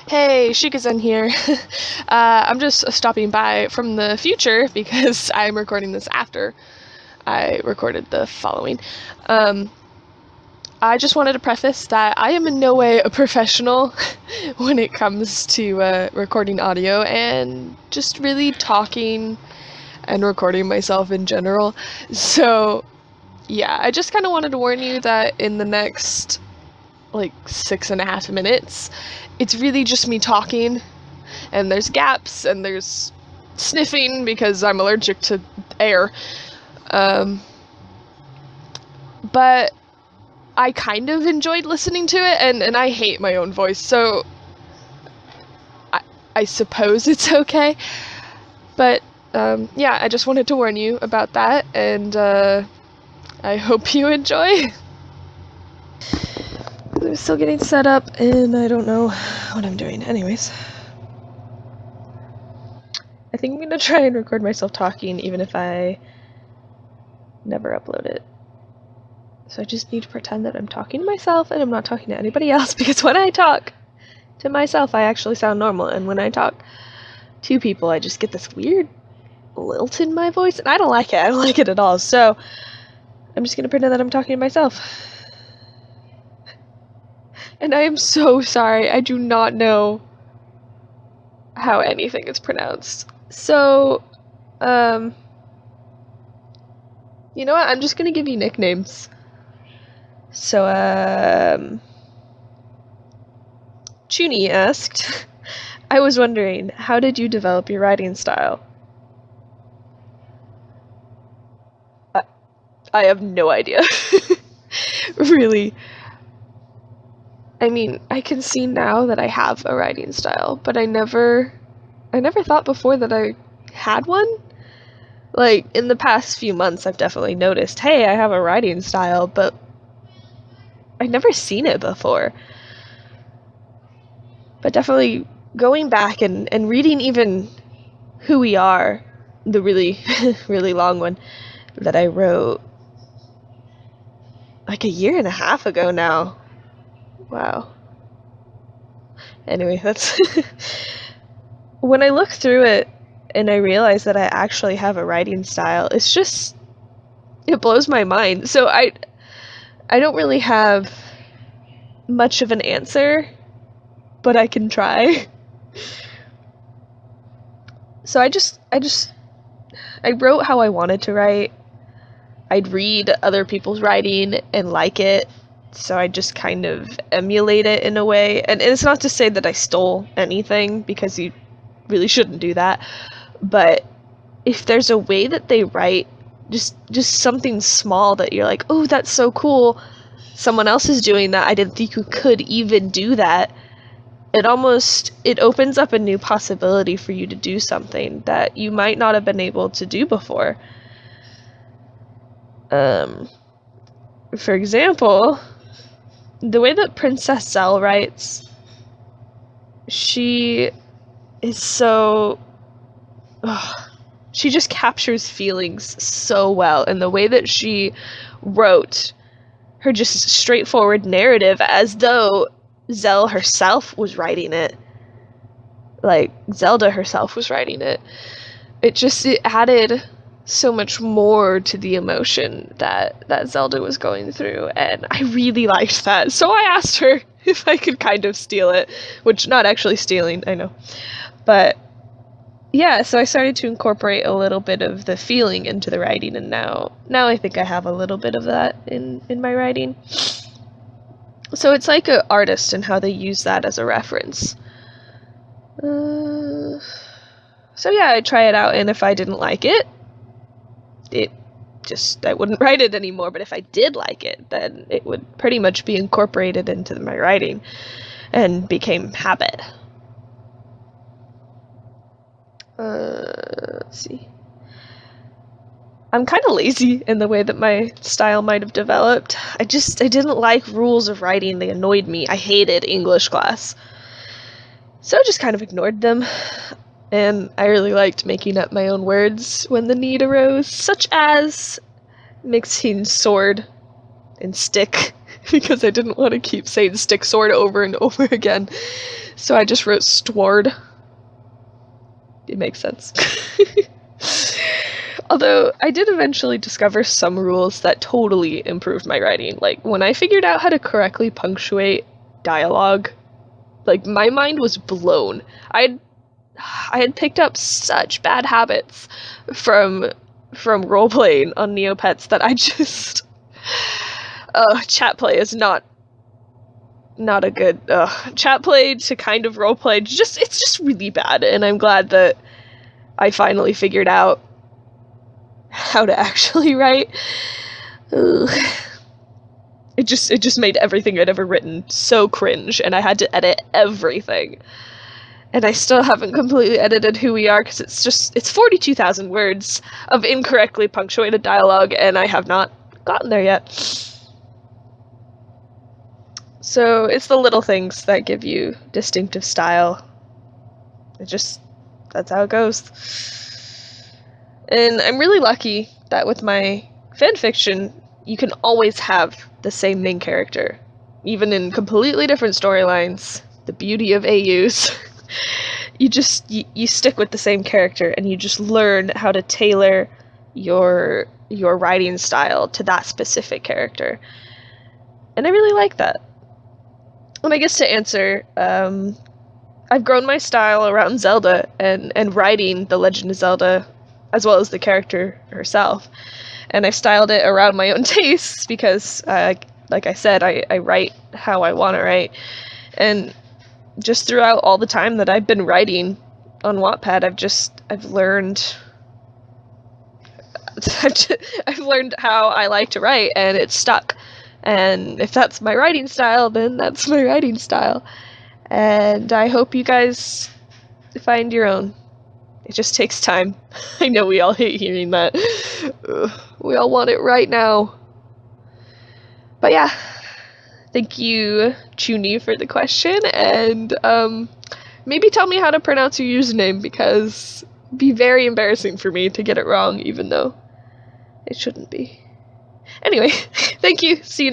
Hey, Sheikahzen here. I'm just stopping by from the future because I'm recording this after I recorded the following. Um, I just wanted to preface that I am in no way a professional when it comes to recording audio and just really talking and recording myself in general. So, yeah, I just kind of wanted to warn you that in the next like 6.5 minutes, it's really just me talking, and there's gaps and there's sniffing because I'm allergic to air. Um, but I kind of enjoyed listening to it, and I hate my own voice, so I suppose it's okay. But yeah, I just wanted to warn you about that, and I hope you enjoy. I'm still getting set up, and I don't know what I'm doing. Anyways, I think I'm gonna try and record myself talking, even if I never upload it. So I just need to pretend that I'm talking to myself and I'm not talking to anybody else, because when I talk to myself, I actually sound normal, and when I talk to people, I just get this weird lilt in my voice, and I don't like it. I don't like it at all. So I'm just gonna pretend that I'm talking to myself. And I am so sorry, I do not know how anything is pronounced. So, you know what? I'm just gonna give you nicknames. So, Chuni asked, I was wondering, how did you develop your writing style? I have no idea. Really. I mean, I can see now that I have a writing style, but I never thought before that I had one. Like, in the past few months, I've definitely noticed, hey, I have a writing style, but I'd never seen it before. But definitely going back and reading even Who We Are, the really, really long one that I wrote like 1.5 years ago now. Wow. Anyway, that's when I look through it and I realize that I actually have a writing style, it blows my mind. So I don't really have much of an answer, but I can try. So I wrote how I wanted to write. I'd read other people's writing and like it, so I just kind of emulate it in a way. And it's not to say that I stole anything, because you really shouldn't do that. But if there's a way that they write, just something small that you're like, oh, that's so cool, someone else is doing that, I didn't think you could even do that, it opens up a new possibility for you to do something that you might not have been able to do before. For example, the way that Princess Zell writes, she is so... she just captures feelings so well, and the way that she wrote her just straightforward narrative as though Zell herself was writing it. Like, Zelda herself was writing it. It added so much more to the emotion that Zelda was going through, and I really liked that. So I asked her if I could kind of steal it, which, not actually stealing, I know. But yeah, so I started to incorporate a little bit of the feeling into the writing, and now I think I have a little bit of that in my writing. So it's like an artist and how they use that as a reference. So yeah, I try it out, and if I didn't like it, I wouldn't write it anymore. But if I did like it, then it would pretty much be incorporated into my writing and became habit. Let's see. I'm kind of lazy in the way that my style might have developed. I didn't like rules of writing. They annoyed me. I hated English class. So I just kind of ignored them. And I really liked making up my own words when the need arose, such as mixing sword and stick because I didn't want to keep saying stick sword over and over again. So I just wrote stward. It makes sense. Although I did eventually discover some rules that totally improved my writing. Like when I figured out how to correctly punctuate dialogue, like my mind was blown. I had picked up such bad habits from role-playing on Neopets that I just chat play is not a good chat play to kind of roleplay. It's just really bad, and I'm glad that I finally figured out how to actually write. Ugh. It just made everything I'd ever written so cringe, and I had to edit everything. And I still haven't completely edited Who We Are, because it's 42,000 words of incorrectly punctuated dialogue, and I have not gotten there yet. So it's the little things that give you distinctive style. That's how it goes. And I'm really lucky that with my fanfiction, you can always have the same main character, even in completely different storylines. The beauty of AUs. You stick with the same character, and you just learn how to tailor your writing style to that specific character. And I really like that. And I guess to answer, I've grown my style around Zelda and writing The Legend of Zelda, as well as the character herself. And I've styled it around my own tastes because, like I said, I write how I want to write. And just throughout all the time that I've been writing on Wattpad, I've learned I've learned how I like to write, and it's stuck. And if that's my writing style, then that's my writing style. And I hope you guys find your own. It just takes time. I know we all hate hearing that. Ugh, we all want it right now. But yeah, thank you, Chuni, for the question, and maybe tell me how to pronounce your username, because it'd be very embarrassing for me to get it wrong, even though it shouldn't be. Anyway, thank you. See you.